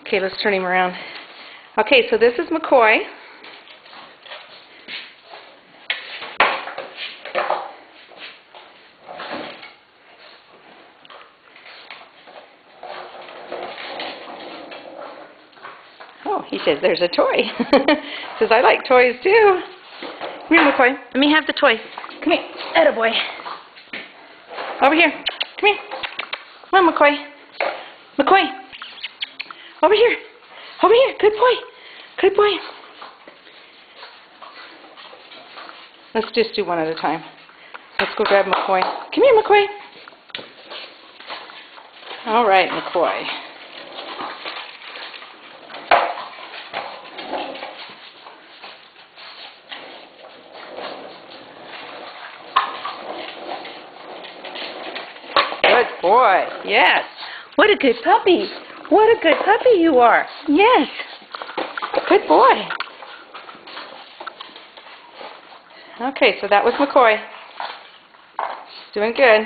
Okay, let's turn him around. Okay, so this is McCoy. Oh, he says there's a toy. Says I like toys too. Come here, McCoy. Let me have the toy. Come here, attaboy. Over here. Come here. Come on, McCoy. McCoy. Over here. Over here. Good boy. Good boy. Let's just do one at a time. Let's go grab McCoy. Come here, McCoy. All right, McCoy. Good boy. Yes. What a good puppy. What a good puppy you are. Yes. Good boy. Okay, so that was McCoy. Doing good.